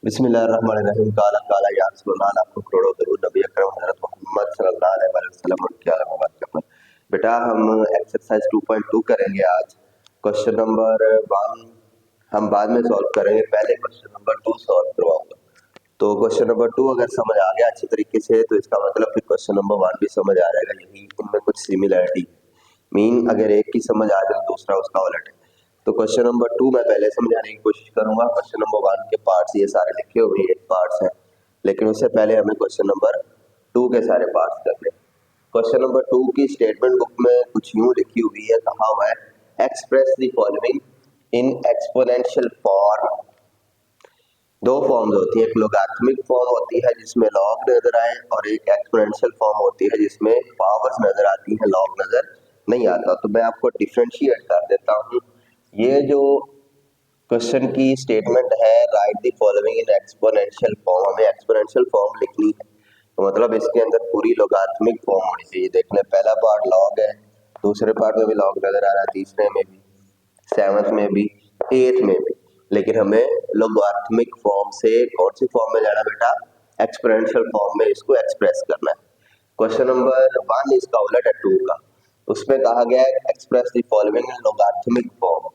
बिस्मिल्लाहिर्रहमानिर्रहीम। काला काला या रसूलल्लाह, आपको करोड़ों दरूद नबी अकरम हज़रत मोहम्मद सल्लल्लाहु अलैहि वसल्लम उनके आला मुबारक पर। बेटा हम एक्सरसाइज 2.2 करेंगे आज। क्वेश्चन नंबर 1 हम बाद में सॉल्व करेंगे, पहले क्वेश्चन नंबर 2 सॉल्व करवाऊंगा। तो क्वेश्चन नंबर 2 अगर समझ आ गया अच्छे तरीके से तो इसका मतलब फिर क्वेश्चन नंबर 1 भी समझ आ जाएगा। यही इनमें कुछ सिमिलरिटी मीन अगर एक की समझ आ जाए दूसरा उसका उलट है। तो क्वेश्चन नंबर 2 मैं पहले समझाने की कोशिश करूंगा। क्वेश्चन नंबर 1 के पार्ट्स ये सारे लिखे हुए हैं, पार्ट्स हैं, लेकिन उससे पहले हमें क्वेश्चन नंबर 2 के सारे पार्ट्स करने हैं। क्वेश्चन नंबर 2 की स्टेटमेंट बुक में कुछ यूं लिखी हुई है, कहा हुआ है express the following in exponential form. दो फॉर्म्स होती है, एक लोगारिथमिक फॉर्म होती है जिसमें लॉग नजर आए और एक एक्सपोनेंशियल फॉर्म होती है जिसमें पावर्स नजर आती हैं, लॉग नजर नहीं आता। तो मैं आपको डिफरेंशिएट कर देता हूँ। ये जो क्वेश्चन की स्टेटमेंट है right the following in exponential form, हमें एक्सपोनेंशियल फॉर्म लिखनी है। तो मतलब इसके अंदर पूरी लोगारिथमिक फॉर्म होनी चाहिए। देखने पहला पार्ट लॉग है, दूसरे पार्ट में भी लॉग नजर आ रहा है, तीसरे में भी, सेवंथ में भी, एथ में भी, लेकिन हमें लोगारिथमिक फॉर्म से कौन सी फॉर्म में जाना बेटा? एक्सपोनेंशियल फॉर्म में इसको एक्सप्रेस करना है। क्वेश्चन नंबर 1 इसका उलट है 2 का, उसमें कहा गया है express the following in logarithmic form.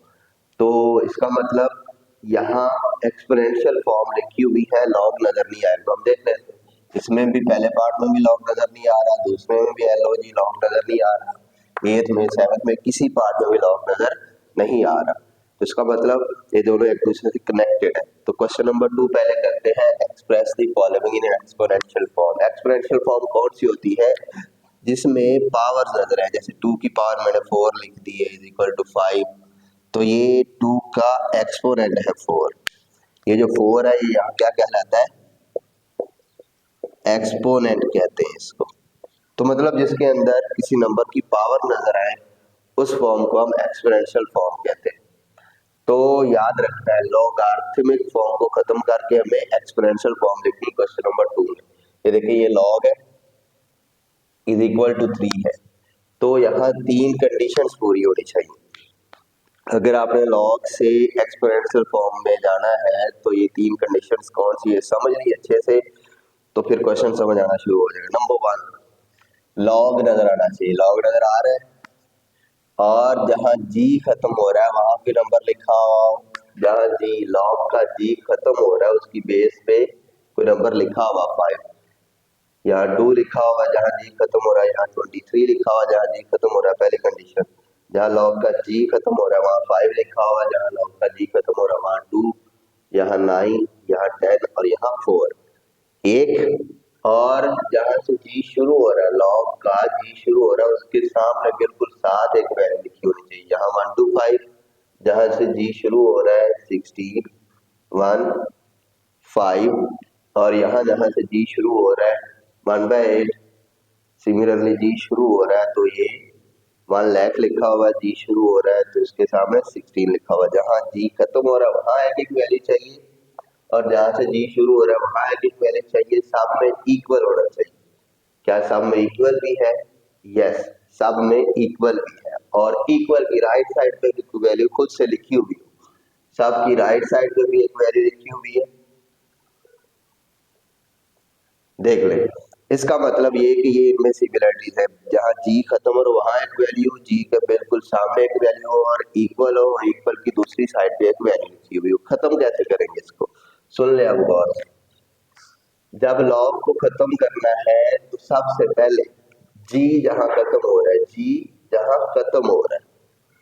तो इसका मतलब यहाँ एक्सपोनेंशियल फॉर्म लिखी हुई है, लॉग नजर नहीं आएगा। हम देख लेते हैं, इसमें भी पहले पार्ट में भी लॉग नजर नहीं आ रहा, दूसरे में भी एलओजी लॉग नजर नहीं आ रहा, एथ में सेवंथ में किसी पार्ट में भी लॉग नजर नहीं आ रहा। तो इसका मतलब ये दोनों एक दूसरे से कनेक्टेड है। तो क्वेश्चन नंबर 2 पहले करते हैं, express the following in exponential form. Exponential form कौन सी होती है? जिसमें पावर नजर है, जैसे 2 की पावर मैंने 4 लिख दी है इज इक्वल टू 5, तो ये 2 का एक्सपोनेंट है 4। ये जो 4 है ये यहाँ क्या कहलाता है? एक्सपोनेंट कहते हैं इसको। तो मतलब जिसके अंदर किसी नंबर की पावर नजर आए उस फॉर्म को हम एक्सपोनेंशियल फॉर्म कहते हैं। तो याद रखना है, लॉगरिथमिक फॉर्म को खत्म करके हमें एक्सपोनेंशियल फॉर्म लिखनी क्वेश्चन नंबर 2 में। ये देखिए, ये लॉग है इज इक्वल टू 3 है, तो यहाँ 3 कंडीशंस पूरी होनी चाहिए। अगर आपने लॉग से एक्सपोनेंशियल फॉर्म में जाना है तो ये 3 कंडीशंस कौन सी है समझ ली अच्छे से, तो फिर क्वेश्चन समझ आना शुरू हो जाएगा। नंबर 1, लॉग नजर आना चाहिए, लॉग नजर आ रहा है और जहां जी खत्म हो रहा है वहां पे नंबर लिखा हुआ हो। जहां जी लॉग का जी खत्म हो रहा है उसकी बेस पे कोई नंबर लिखा हुआ 5, यहाँ 2 लिखा हुआ, जहां जी खत्म हो रहा है यहाँ 23 लिखा हुआ, जहां जी खत्म हो रहा है पहली कंडीशन। जहां लॉग का जी खत्म हो रहा है वहां 5 लिखा हुआ, जहां लॉग का जी खत्म हो रहा है वहां 2, यहाँ 9, यहाँ 10 और यहाँ 4 एक। और जहां से जी शुरू हो रहा है, लॉग का जी शुरू हो रहा है उसके सामने बिल्कुल साथ एक वैल्यू लिखी होनी चाहिए, यहाँ 1 to 5। जहां से जी शुरू हो रहा है 16, 1, 5 और यहाँ जहां से जी शुरू हो रहा है 1/8। सिमिलरली जी शुरू हो रहा है तो ये 1 लाख लिखा हुआ, जी शुरू हो रहा है तो इसके सामने 16 लिखा हुआ। जहां जी खत्म हो रहा है वहां एक वैल्यू चाहिए और जहां से जी शुरू हो रहा है वहां एक वैल्यू चाहिए, सब में इक्वल होना चाहिए। क्या सब में इक्वल भी है? यस, सब में इक्वल भी है। और इक्वल की राइट साइड पे भी वैल्यू खुद से लिखी हुई है, सब की राइट साइड पे भी एक वैल्यू लिखी हुई है, देख ले। इसका मतलब ये कि ये इनमें सिमिलरिटीज है, जहां जी खत्म हो वहां एक वैल्यू, जी के बिल्कुल सामने एक वैल्यू हो और इक्वल हो, इक्वल की दूसरी साइड पे एक वैल्यू लिखी हुई हो। खत्म कैसे करेंगे इसको, सुन ले अब गौर से। जब लॉग को खत्म करना है तो सबसे पहले जी जहां खत्म हो रहा है, जी जहां खत्म हो रहा है,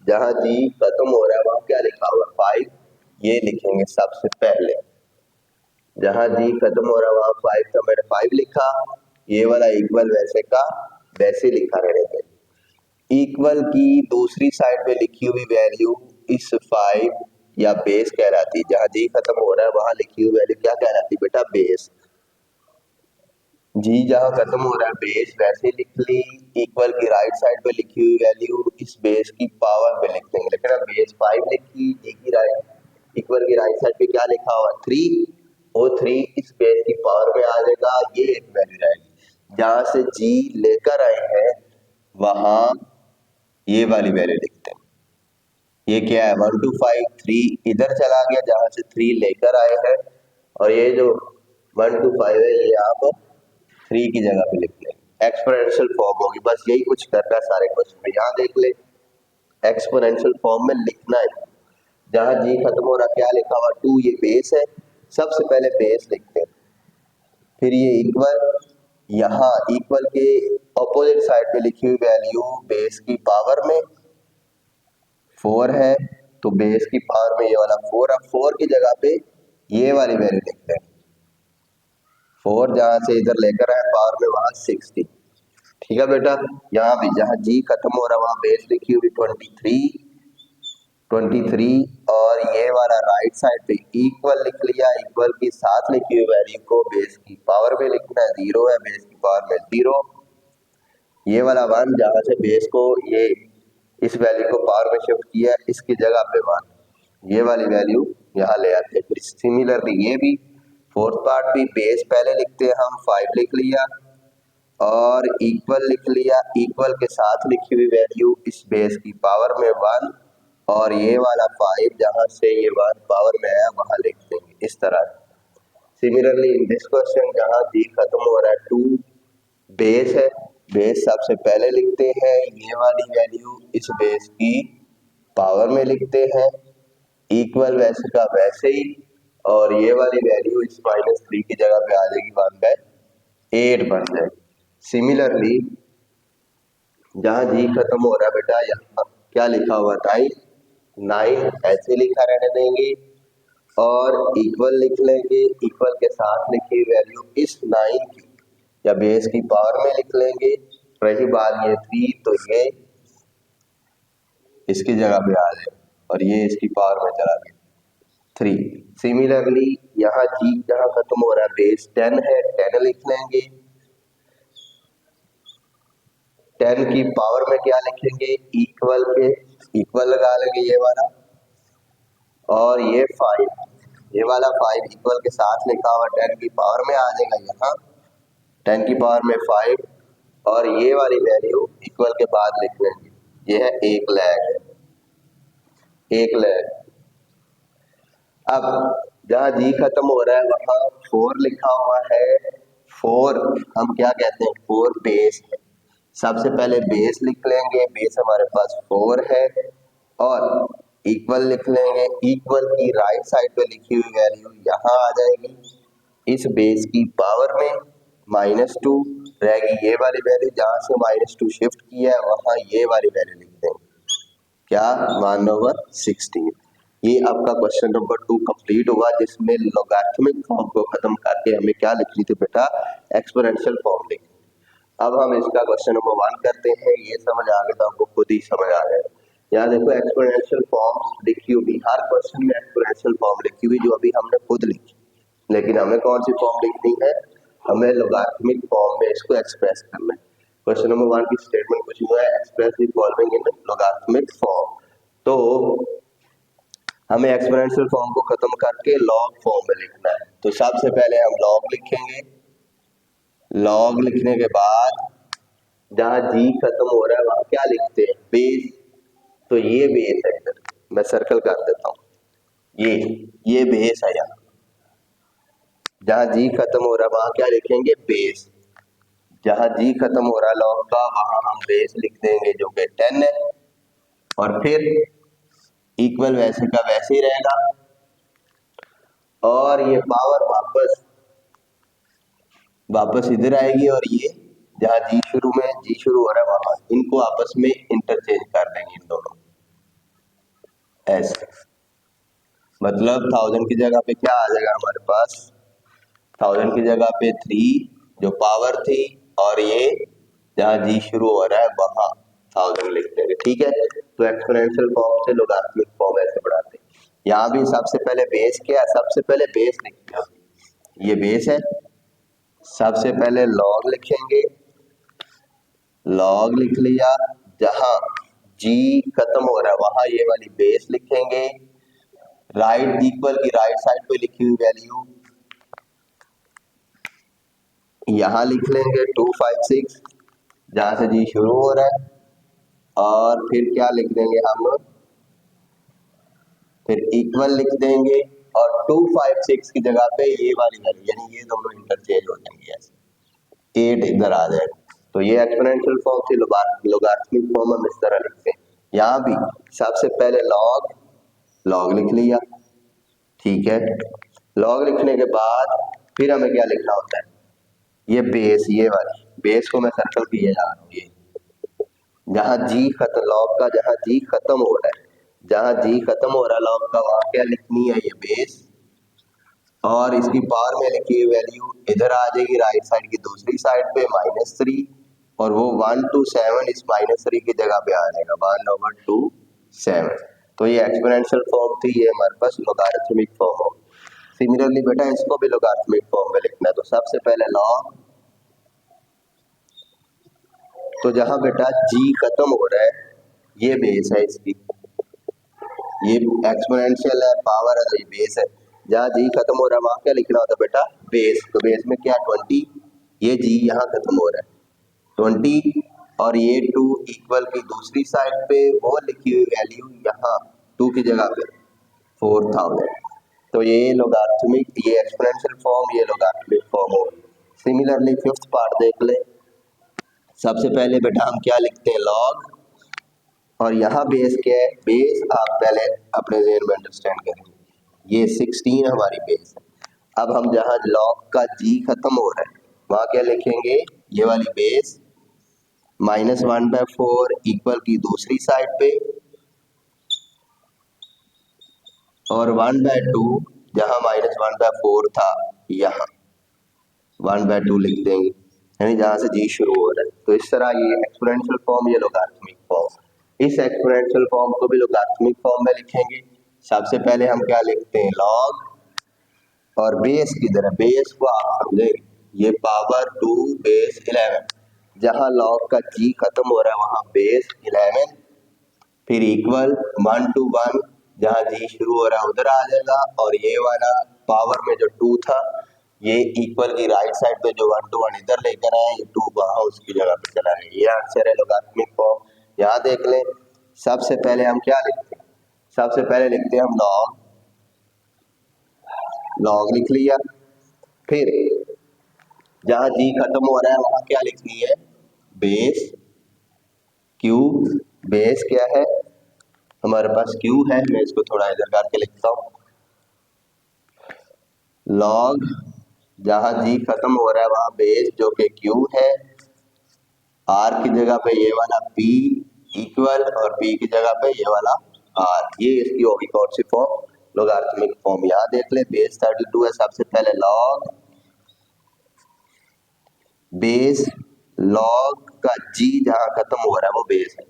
जहां जी खत्म हो रहा है वहां क्या लिखा हुआ 5, ये लिखेंगे सबसे पहले। जहां जी खत्म हो रहा है वहां 5 था, मैंने 5 लिखा, ये वाला इक्वल वैसे का वैसे लिखा रहने पे। इक्वल की दूसरी साइड पे लिखी हुई वैल्यू इस 5 या बेस कहलाती है। जहां जी खत्म हो रहा है वहां लिखी हुई वैल्यू क्या कहलाती है बेटा? बेस। जी जहां खत्म हो रहा है बेस वैसे लिख ली, इक्वल की राइट साइड पे लिखी हुई वैल्यू इस बेस की पावर पे लिख देंगे। लेकिन अब बेस 5 लिखी, जी की राइट इक्वल की राइट साइड पे क्या लिखा हुआ 3, वो 3 इस बेस की पावर में आ जाएगा, ये एक वैल्यू रहेगी। जहां से जी लेकर आए हैं वहां ये वाली वैल्यू लिखते हैं। ये क्या है 1 to 5, 3 इधर चला गया, जहां से 3 लेकर आए हैं और ये जो 1 to 5 है ये आप 3 की जगह पे लिख लेंगे। एक्सपोनेंशियल फॉर्म होगी, बस यही कुछ करना है सारे क्वेश्चन में। यहाँ देख ले, एक्सपोनेंशियल फॉर्म में लिखना है, जहां जी खत्म हो रहा क्या लिखा हुआ 2, ये बेस है, सबसे पहले बेस लिखते हैं, फिर ये इक्वल, यहाँ इक्वल के ऑपोजिट साइड पे लिखी हुई वैल्यू बेस की पावर में 4 है, तो बेस की पावर में ये वाला 4, अब 4 की जगह पे ये वाली वैल्यू लिखते हैं, 4 जहां से इधर लेकर आए पावर में वहां 60। ठीक है बेटा, यहाँ भी जहां जी खत्म हो रहा वहां बेस लिखी हुई 23 और ये वाला राइट साइड पे इक्वल लिख लिया, इक्वल की साथ लिखी हुई वैल्यू को बेस की पावर में लिखना है, 0 है बेस की पावर में 0, ये वाला 1 जहां से बेस को ये इस वैल्यू को पावर में शिफ्ट किया इसकी जगह पे 1, ये वाली वैल्यू यहाँ ले आते हैं। फिर सिमिलरली ये भी फोर्थ पार्ट भी बेस पहले लिखते हैं हम, 5 लिख लिया और इक्वल लिख लिया, इक्वल के साथ लिखी हुई वैल्यू इस बेस की पावर में 1 और ये वाला 5 जहां से ये 1 पावर में आया वहां लिख देंगे इस तरह। सिमिलरली इन दिस क्वेश्चन जहां जी खत्म हो रहा है 2, बेस है, बेस सबसे पहले लिखते हैं, ये वाली वैल्यू इस बेस की पावर में लिखते हैं, इक्वल वैसे का वैसे ही, और ये वाली वैल्यू इस -3 की जगह पे आ जाएगी, 1/8 बन जाएगी। सिमिलरली जहां जी खत्म हो रहा है बेटा यहाँ क्या लिखा हुआ 9 ऐसे लिखा रहने देंगे और इक्वल लिख लेंगे, इक्वल के साथ लिखी वैल्यू इस 9 की या बेस की पावर में लिख लेंगे। रही बात ये 3 तो ये इसकी जगह पे आ जाए और ये इसकी पावर में चला गया 3। सिमिलरली यहाँ जी जहां खत्म हो रहा है बेस 10 है, 10 लिख लेंगे, 10 की पावर में क्या लिखेंगे, इक्वल के इक्वल लगा लेंगे ये वाला, और ये 5, ये वाला 5 इक्वल के साथ लिखा हुआ 10 की पावर में आ जाएगा यहाँ, 10 की पावर में 5 और ये वाली वैल्यू इक्वल के बाद लिख लेंगे, ये है 1 लाख, 1 लाख। अब जहां जी खत्म हो रहा है वहां 4 लिखा हुआ है, 4 हम क्या कहते हैं, 4 बेस है, सबसे पहले बेस लिख लेंगे, बेस हमारे पास 4 है और इक्वल लिख लेंगे, इक्वल की राइट साइड पे लिखी हुई वैल्यू यहाँ आ जाएगी, इस बेस की पावर में -2 रहेगी, ये वाली वैल्यू जहां से -2 शिफ्ट किया है वहां ये वाली वैल्यू लिख देंगे, क्या 1/16। ये आपका क्वेश्चन नंबर 2 कंप्लीट हुआ, जिसमें लॉगरिथमिक फॉर्म को खत्म करके हमें क्या लिखनी थी बेटा, एक्सपोनेंशियल फॉर्म लिखनी। अब हम इसका क्वेश्चन नंबर 1 करते हैं, ये समझ आ गया तो आपको खुद ही समझ आ गया। यहाँ देखो एक्सपोनेंशियल फॉर्म लिखी हुई, हर क्वेश्चन में एक्सपोनेंशियल फॉर्म लिखी हुई जो अभी हमने खुद लिखी, लेकिन हमें कौन सी फॉर्म लिखनी है, हमें लॉगरिथमिक फॉर्म में इसको एक्सप्रेस करना है। क्वेश्चन नंबर 1 की स्टेटमेंट कुछ हुआ है, express the following in logarithmic form, तो हमें एक्सपोनेंशियल फॉर्म को खत्म करके लॉग फॉर्म में लिखना है। तो सबसे पहले हम लॉग लिखेंगे, लॉग लिखने के बाद जहां जी खत्म हो रहा है वहां क्या लिखते हैं, बेस, तो ये बेस है, इधर मैं सर्कल कर देता हूँ, ये बेस है, यहाँ जहां जी खत्म हो रहा है वहां क्या लिखेंगे, बेस, जहां जी खत्म हो रहा है लॉग का वहां हम बेस लिख देंगे जो कि 10 है, और फिर इक्वल वैसे का वैसे ही रहेगा और ये पावर वापस इधर आएगी और ये जहां जी शुरू हो रहा है वहां इनको आपस में इंटरचेंज कर देंगे, इन दोनों ऐसे, मतलब 1000 की जगह पे क्या आ जाएगा हमारे पास, 1000 की जगह पे 3 जो पावर थी और ये जहां जी शुरू हो रहा है वहां 1000 लिख देंगे। ठीक है, तो एक्सपोनेंशियल फॉर्म से लॉगरिथमिक फॉर्म ऐसे बढ़ाते हैं। यहाँ भी सबसे पहले बेस क्या है, सबसे पहले बेस लिखते हैं, ये बेस है, सबसे पहले लॉग लिखेंगे, लॉग लिख लिया, जहां जी खत्म हो रहा है वहां ये वाली बेस लिखेंगे, राइट इक्वल की राइट साइड पे लिखी हुई वैल्यू यहां लिख लेंगे 256 जहां से जी शुरू हो रहा है, और फिर क्या लिख देंगे हम, फिर इक्वल लिख देंगे और 256 की जगह पे ये वाली वैल्यू, यानी ये दोनों इंटरचेंज हो जाएंगे, ऐसे 8 इधर आ जाएगा। तो ये एक्सपोनेंशियल फॉर्म थी, लोगारिथमिक फॉर्म हम इस तरह लिखते हैं। यहाँ भी सबसे पहले लॉग लिख लिया, ठीक है। लॉग लिखने के बाद फिर हमें क्या लिखना होता है, ये बेस, ये वाली बेस को मैं सर्कल किए जा रहा हूँ, ये जहाँ जी खत्म, लॉग का जहाँ जी खत्म हो रहा है, जहाँ जी खत्म हो रहा है लॉग का, वहां क्या लिखनी है, ये बेस, और इसकी पावर में लिखी हुई वैल्यू इधर आ जाएगी राइट साइड की दूसरी साइड पे -3, और वो 1 to 7 इस -3 की जगह पे आ जाएगा 1/2 तो ये एक्सपोनेंशियल फॉर्म थी, ये हमारे पास लोगारिथमिक फॉर्म हो। सिमिलरली बेटा इसको भी लोगारिथमिक फॉर्म में लिखना है, तो सबसे पहले लॉग, तो जहां बेटा जी खत्म हो रहा है ये बेस है इसकी, ये एक्सपोनेंशियल है, पावर है, तो ये बेस है। जहाँ जी खत्म हो रहा है वहां क्या लिखना होता है बेटा, बेस, तो बेस में क्या 20, ये जी यहाँ खत्म हो रहा है 20, और ये 2 इक्वल की दूसरी साइड पे वो लिखी हुई वैल्यू यहाँ 2 की जगह पे 4000, तो ये लोगारिथमिक, ये एक्सपोनेंशियल फॉर्म, ये लोगारिथमिक फॉर्म हो। सिमिलरली फिफ्थ पार्ट देख ले, सबसे पहले बेटा हम क्या लिखते हैं, लॉग, और यहाँ बेस क्या है, बेस आप पहले अपने ज़हन में अंडरस्टैंड करेंगे, ये 16 हमारी बेस है। अब हम जहाँ लॉग का जी खत्म हो रहा है वहाँ क्या लिखेंगे, ये वाली बेस -1/4 इक्वल की दूसरी साइड पे, और 1/2 जहाँ -1/4 था यहाँ 1/2 लिख देंगे, यानी जहाँ से जी शुरू हो रहा है। तो इस तरह ये एक्सपोनेंशियल फॉर्म, ये लोगारिथमिक फॉर्म, इस एक्सपोनेंशियल फॉर्म को भी लोगारिथमिक फॉर्म में लिखेंगे। सबसे पहले हम क्या लिखते हैं, लॉग, और बेस किधर है, बेस को आप समझेंगे, ये पावर 2 बेस 11, जहाँ लॉग का जी खत्म हो रहा है वहां बेस 11, फिर इक्वल 1 to 1 जहाँ जी शुरू हो रहा है उधर आ जाएगा, और ये वाला पावर में जो 2 था ये इक्वल की राइट साइड पे जो 1 to 1 इधर लेकर आए, ये 2 वहां उसकी जगह पे चला है। ये आंसर है लोगारिथमिक फॉर्म। यहाँ देख लें, सबसे पहले हम क्या लिखते हैं, सबसे पहले लिखते हैं हम लॉग लिख लिया, फिर जहाँ जी खत्म हो रहा है वहां क्या लिखनी है, बेस, क्यू, बेस क्या है हमारे पास, क्यू है, मैं इसको थोड़ा इधर करके लिखता हूँ, लॉग जहाँ जी खत्म हो रहा है वहां बेस जो कि क्यू है, आर की जगह पे ये वाला पी इक्वल, और पी की जगह पे ये वाला आर, ये इसकी होगी कौन सी फॉर्म, लोगारिथमिक फॉर्म। यहाँ देख ले, बेस 32 है, सबसे पहले लॉग बेस, लॉग का जी जहाँ खत्म हो रहा है वो बेस है,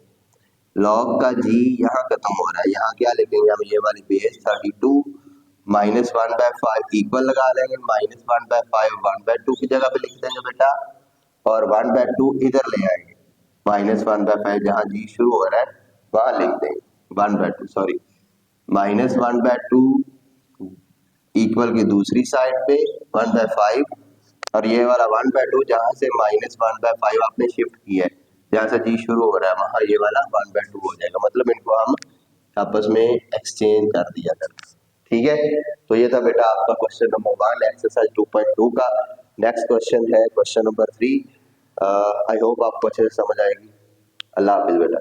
लॉग का जी यहाँ खत्म हो रहा है, यहाँ क्या लिखेंगे हम, ये वाली बेस 32 -1/5 इक्वल लगा लेंगे, -1/5 1/2 की जगह पे लिख देंगे बेटा, और 1/2 इधर ले आएंगे, -1/5 जहाँ जी शुरू हो रहा है वहां लिख देंगे 1/2, सॉरी -1/2 इक्वल की दूसरी साइड पे 1/5, और ये वाला 1/2 जहाँ से -1/5 आपने शिफ्ट किया है, जहाँ से जी शुरू हो रहा है वहां ये वाला 1/2 हो जाएगा, मतलब इनको हम आपस में एक्सचेंज कर दिया करते, ठीक है। तो ये था बेटा आपका क्वेश्चन नंबर 1 एक्सरसाइज 2.2 का। नेक्स्ट क्वेश्चन है क्वेश्चन नंबर 3। आई होप आपको अच्छे से समझ आएगी। अल्लाह हाफिज बेटा।